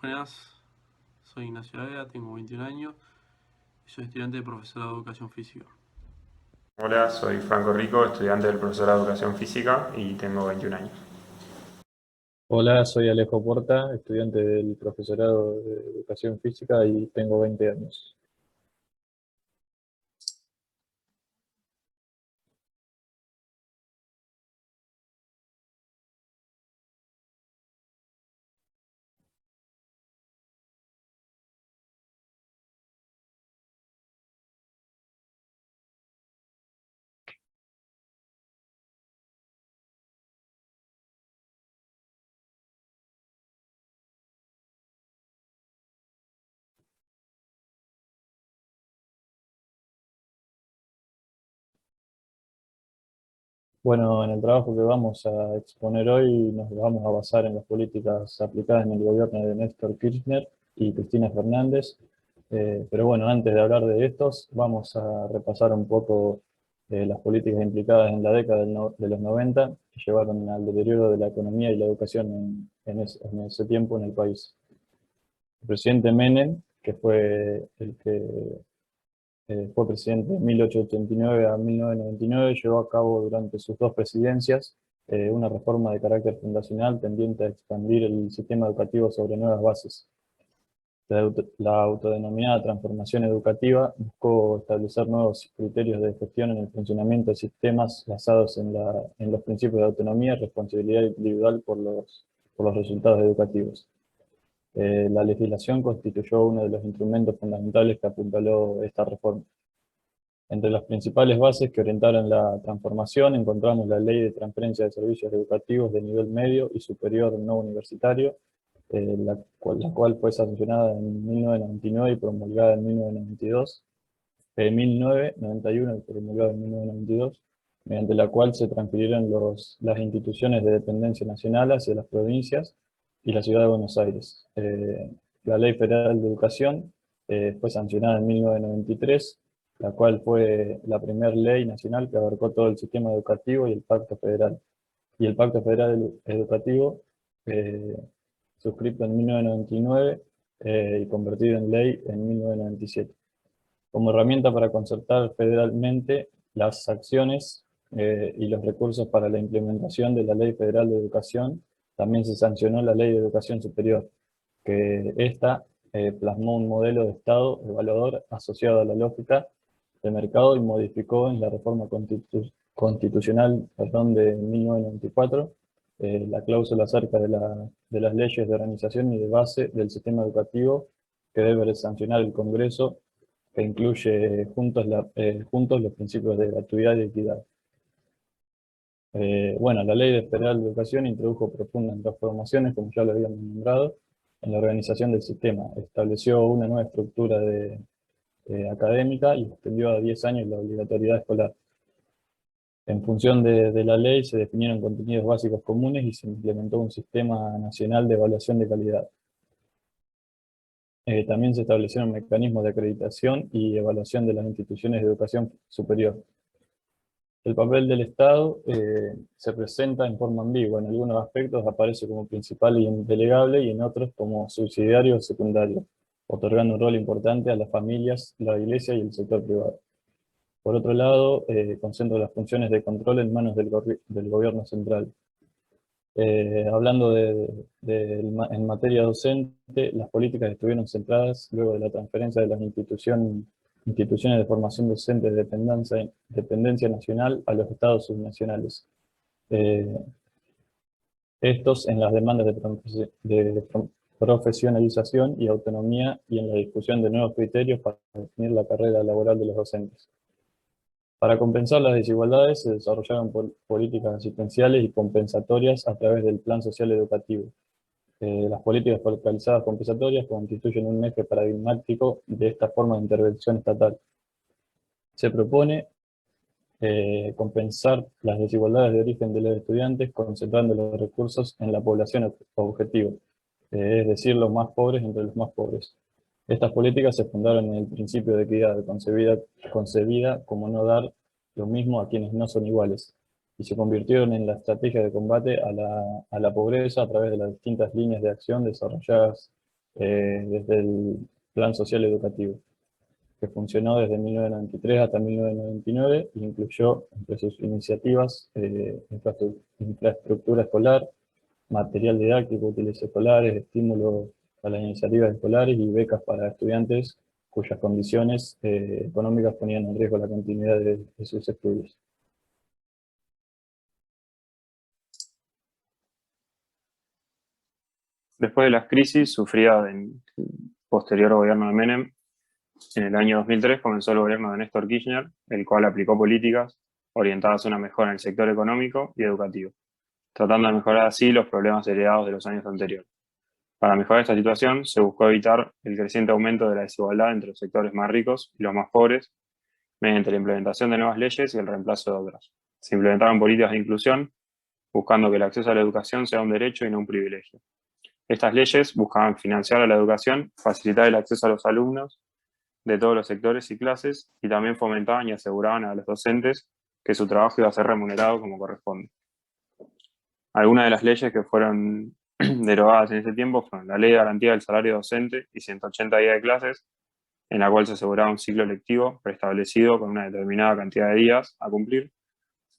Buenas, soy Ignacio Ávila, tengo 21 años y soy estudiante de profesorado de Educación Física. Hola, soy Franco Rico, estudiante del profesorado de Educación Física y tengo 21 años. Hola, soy Alejo Porta, estudiante del profesorado de Educación Física y tengo 20 años. Bueno, en el trabajo que vamos a exponer hoy nos vamos a basar en las políticas aplicadas en el gobierno de Néstor Kirchner y Cristina Fernández. Pero bueno, antes de hablar de estos, vamos a repasar un poco las políticas implicadas en la década de los 90 que llevaron al deterioro de la economía y la educación en ese tiempo en el país. El presidente Menem, que fue el que fue presidente de 1889 a 1999, llevó a cabo durante sus dos presidencias una reforma de carácter fundacional tendiente a expandir el sistema educativo sobre nuevas bases. La autodenominada transformación educativa buscó establecer nuevos criterios de gestión en el funcionamiento de sistemas basados en los principios de autonomía y responsabilidad individual por los resultados educativos. La legislación constituyó uno de los instrumentos fundamentales que apuntaló esta reforma. Entre las principales bases que orientaron la transformación encontramos la Ley de Transferencia de Servicios Educativos de nivel medio y superior no universitario, la cual fue sancionada en 1999 y promulgada en 1992, 1991 y promulgada en 1992, mediante la cual se transfirieron las instituciones de dependencia nacional hacia las provincias y la ciudad de Buenos Aires. La Ley Federal de Educación fue sancionada en 1993, la cual fue la primera ley nacional que abarcó todo el sistema educativo y el Pacto Federal. Y el Pacto Federal Educativo, eh, suscrito en 1999 y convertido en ley en 1997. Como herramienta para concertar federalmente las acciones y los recursos para la implementación de la Ley Federal de Educación, también se sancionó la Ley de Educación Superior, que esta plasmó un modelo de Estado evaluador asociado a la lógica de mercado y modificó en la reforma constitucional, perdón, de 1994 la cláusula acerca de las leyes de organización y de base del sistema educativo que debe sancionar el Congreso, que incluye juntos los principios de gratuidad y equidad. Bueno, la Ley Federal de Educación introdujo profundas transformaciones, como ya lo habíamos nombrado, en la organización del sistema. Estableció una nueva estructura académica y extendió a 10 años la obligatoriedad escolar. En función de la ley se definieron contenidos básicos comunes y se implementó un sistema nacional de evaluación de calidad. También se establecieron mecanismos de acreditación y evaluación de las instituciones de educación superior. El papel del Estado se presenta en forma ambigua. En algunos aspectos aparece como principal y indelegable y en otros como subsidiario o secundario, otorgando un rol importante a las familias, la iglesia y el sector privado. Por otro lado, concentra las funciones de control en manos del gobierno central. Hablando en materia docente, las políticas estuvieron centradas luego de la transferencia de las instituciones de formación docente de dependencia nacional a los estados subnacionales. Estos en las demandas de profesionalización y autonomía y en la discusión de nuevos criterios para definir la carrera laboral de los docentes. Para compensar las desigualdades se desarrollaron políticas asistenciales y compensatorias a través del Plan Social Educativo. Las políticas focalizadas compensatorias constituyen un eje paradigmático de esta forma de intervención estatal. Se propone compensar las desigualdades de origen de los estudiantes concentrando los recursos en la población objetivo, es decir, los más pobres entre los más pobres. Estas políticas se fundaron en el principio de equidad, concebida como no dar lo mismo a quienes no son iguales, y se convirtieron en la estrategia de combate a la pobreza a través de las distintas líneas de acción desarrolladas desde el Plan Social Educativo, que funcionó desde 1993 hasta 1999 e incluyó entre sus iniciativas infraestructura escolar, material didáctico, útiles escolares, estímulos a las iniciativas escolares y becas para estudiantes cuyas condiciones económicas ponían en riesgo la continuidad de sus estudios. Después de las crisis sufridas en el posterior gobierno de Menem, en el año 2003 comenzó el gobierno de Néstor Kirchner, el cual aplicó políticas orientadas a una mejora en el sector económico y educativo, tratando de mejorar así los problemas heredados de los años anteriores. Para mejorar esta situación, se buscó evitar el creciente aumento de la desigualdad entre los sectores más ricos y los más pobres, mediante la implementación de nuevas leyes y el reemplazo de otras. Se implementaron políticas de inclusión, buscando que el acceso a la educación sea un derecho y no un privilegio. Estas leyes buscaban financiar a la educación, facilitar el acceso a los alumnos de todos los sectores y clases, y también fomentaban y aseguraban a los docentes que su trabajo iba a ser remunerado como corresponde. Algunas de las leyes que fueron derogadas en ese tiempo fueron la Ley de Garantía del Salario Docente y 180 días de clases, en la cual se aseguraba un ciclo lectivo preestablecido con una determinada cantidad de días a cumplir,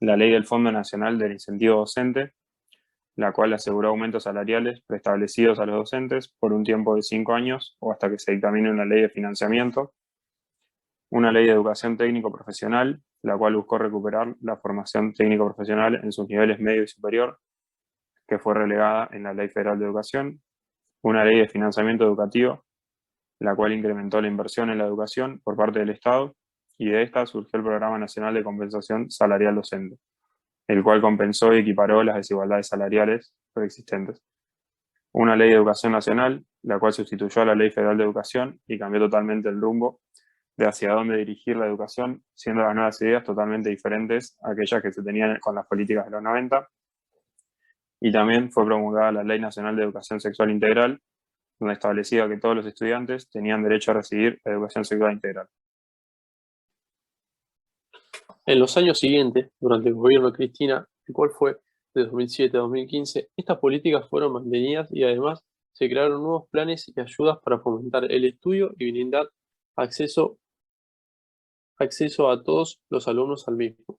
la Ley del Fondo Nacional del Incentivo Docente, la cual aseguró aumentos salariales preestablecidos a los docentes por un tiempo de 5 años o hasta que se dictamine una ley de financiamiento, una ley de educación técnico-profesional, la cual buscó recuperar la formación técnico-profesional en sus niveles medio y superior, que fue relegada en la Ley Federal de Educación, una ley de financiamiento educativo, la cual incrementó la inversión en la educación por parte del Estado, y de esta surgió el Programa Nacional de Compensación Salarial Docente, el cual compensó y equiparó las desigualdades salariales preexistentes. Una ley de educación nacional, la cual sustituyó a la Ley Federal de Educación y cambió totalmente el rumbo de hacia dónde dirigir la educación, siendo las nuevas ideas totalmente diferentes a aquellas que se tenían con las políticas de los 90. Y también fue promulgada la Ley Nacional de Educación Sexual Integral, donde establecía que todos los estudiantes tenían derecho a recibir educación sexual integral. En los años siguientes, durante el gobierno de Cristina, el cual fue de 2007 a 2015, estas políticas fueron mantenidas y además se crearon nuevos planes y ayudas para fomentar el estudio y brindar acceso a todos los alumnos al mismo.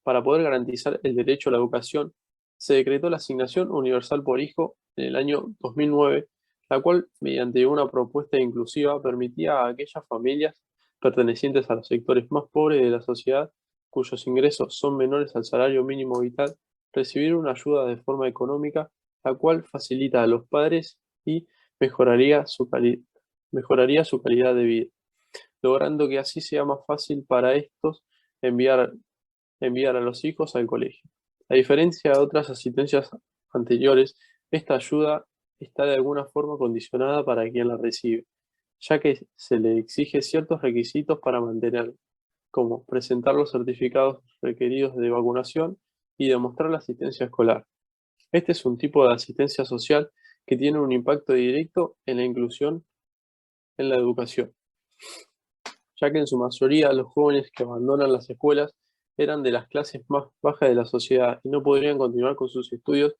Para poder garantizar el derecho a la educación, se decretó la asignación universal por hijo en el año 2009, la cual, mediante una propuesta inclusiva, permitía a aquellas familias pertenecientes a los sectores más pobres de la sociedad, cuyos ingresos son menores al salario mínimo vital, recibir una ayuda de forma económica, la cual facilita a los padres y mejoraría su calidad de vida, logrando que así sea más fácil para estos enviar a los hijos al colegio. A diferencia de otras asistencias anteriores, esta ayuda está de alguna forma condicionada para quien la recibe, ya que se le exige ciertos requisitos para mantenerla, como presentar los certificados requeridos de vacunación y demostrar la asistencia escolar. Este es un tipo de asistencia social que tiene un impacto directo en la inclusión en la educación, ya que en su mayoría los jóvenes que abandonan las escuelas eran de las clases más bajas de la sociedad y no podrían continuar con sus estudios,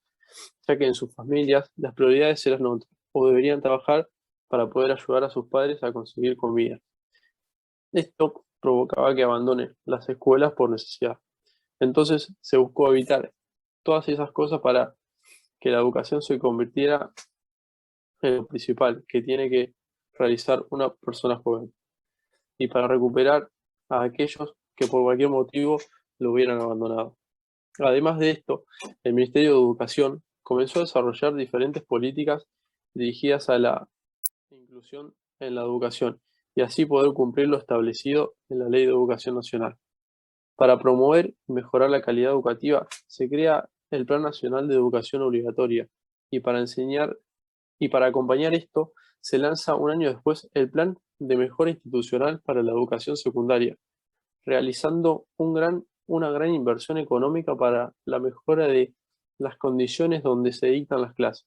ya que en sus familias las prioridades eran otras, o deberían trabajar para poder ayudar a sus padres a conseguir comida. Esto provocaba que abandonen las escuelas por necesidad. Entonces se buscó evitar todas esas cosas para que la educación se convirtiera en lo principal que tiene que realizar una persona joven, y para recuperar a aquellos que por cualquier motivo lo hubieran abandonado. Además de esto, el Ministerio de Educación comenzó a desarrollar diferentes políticas dirigidas a la inclusión en la educación y así poder cumplir lo establecido en la Ley de Educación Nacional. Para promover y mejorar la calidad educativa, se crea el Plan Nacional de Educación Obligatoria y para acompañar esto, se lanza un año después el Plan de Mejora Institucional para la Educación Secundaria, realizando una gran inversión económica para la mejora de las condiciones donde se dictan las clases.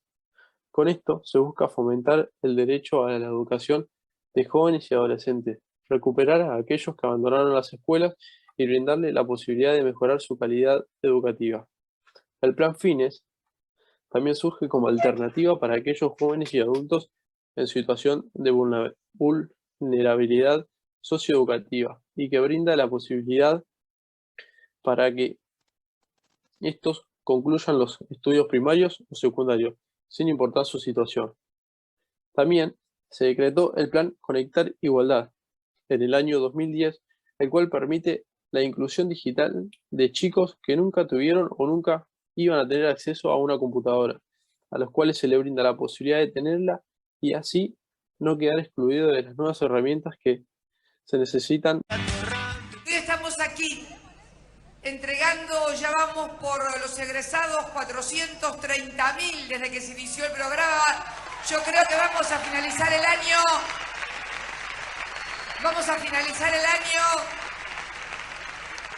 Con esto se busca fomentar el derecho a la educación de jóvenes y adolescentes, recuperar a aquellos que abandonaron las escuelas y brindarle la posibilidad de mejorar su calidad educativa. El Plan Fines también surge como alternativa para aquellos jóvenes y adultos en situación de vulnerabilidad socioeducativa y que brinda la posibilidad para que estos concluyan los estudios primarios o secundarios, sin importar su situación. También se decretó el Plan Conectar Igualdad en el año 2010, el cual permite la inclusión digital de chicos que nunca tuvieron o nunca iban a tener acceso a una computadora, a los cuales se le brinda la posibilidad de tenerla y así no quedar excluido de las nuevas herramientas que se necesitan. Hoy estamos aquí entregando, ya vamos por los egresados, 430.000 desde que se inició el programa. Yo creo que vamos a finalizar el año.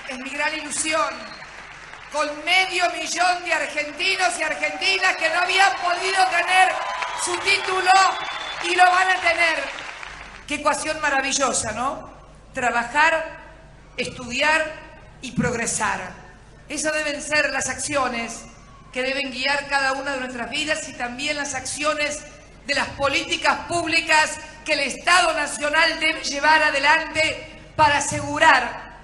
Es mi gran ilusión, con 500.000 de argentinos y argentinas que no habían podido tener su título y lo van a tener. Qué ecuación maravillosa, ¿no? Trabajar, estudiar y progresar. Esas deben ser las acciones que deben guiar cada una de nuestras vidas y también las acciones de las políticas públicas que el Estado Nacional debe llevar adelante para asegurar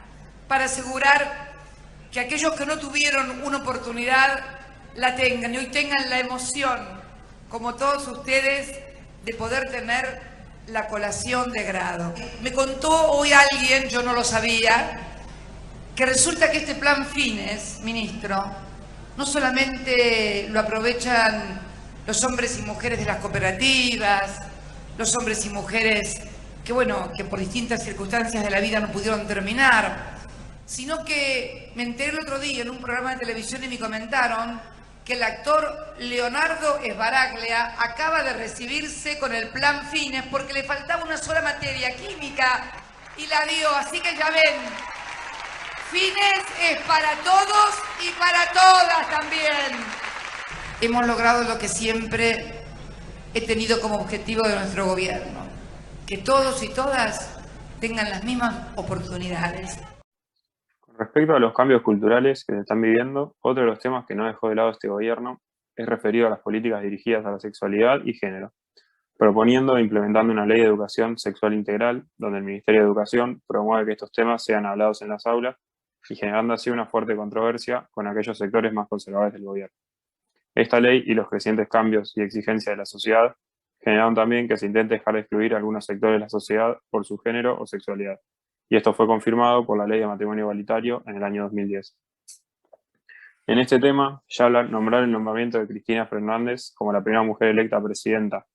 que aquellos que no tuvieron una oportunidad la tengan y hoy tengan la emoción, como todos ustedes, de poder tener la colación de grado. Me contó hoy alguien, yo no lo sabía, que resulta que este plan Fines, ministro, no solamente lo aprovechan los hombres y mujeres de las cooperativas, los hombres y mujeres que, bueno, que por distintas circunstancias de la vida no pudieron terminar, sino que me enteré el otro día en un programa de televisión y me comentaron que el actor Leonardo Sbaraglia acaba de recibirse con el plan Fines porque le faltaba una sola materia, química, y la dio. Así que ya ven, Fines es para todos y para todas también. Hemos logrado lo que siempre he tenido como objetivo de nuestro gobierno, que todos y todas tengan las mismas oportunidades. Respecto a los cambios culturales que se están viviendo, otro de los temas que no dejó de lado este gobierno es referido a las políticas dirigidas a la sexualidad y género, proponiendo e implementando una ley de educación sexual integral, donde el Ministerio de Educación promueve que estos temas sean hablados en las aulas y generando así una fuerte controversia con aquellos sectores más conservadores del gobierno. Esta ley y los crecientes cambios y exigencias de la sociedad generaron también que se intente dejar de excluir a algunos sectores de la sociedad por su género o sexualidad. Y esto fue confirmado por la Ley de Matrimonio Igualitario en el año 2010. En este tema, ya nombrar el nombramiento de Cristina Fernández como la primera mujer electa presidenta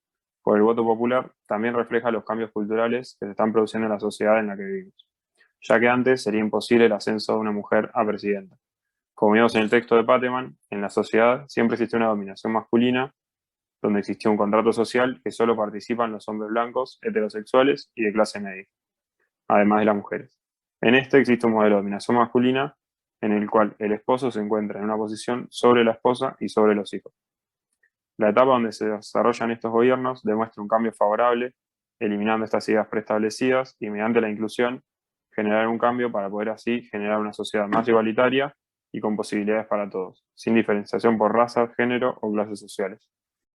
por el voto popular también refleja los cambios culturales que se están produciendo en la sociedad en la que vivimos, ya que antes sería imposible el ascenso de una mujer a presidenta. Como vimos en el texto de Pateman, en la sociedad siempre existe una dominación masculina, donde existió un contrato social que solo participan los hombres blancos, heterosexuales y de clase media, además de las mujeres. En este existe un modelo de dominación masculina en el cual el esposo se encuentra en una posición sobre la esposa y sobre los hijos. La etapa donde se desarrollan estos gobiernos demuestra un cambio favorable, eliminando estas ideas preestablecidas y mediante la inclusión generar un cambio para poder así generar una sociedad más igualitaria y con posibilidades para todos, sin diferenciación por raza, género o clases sociales.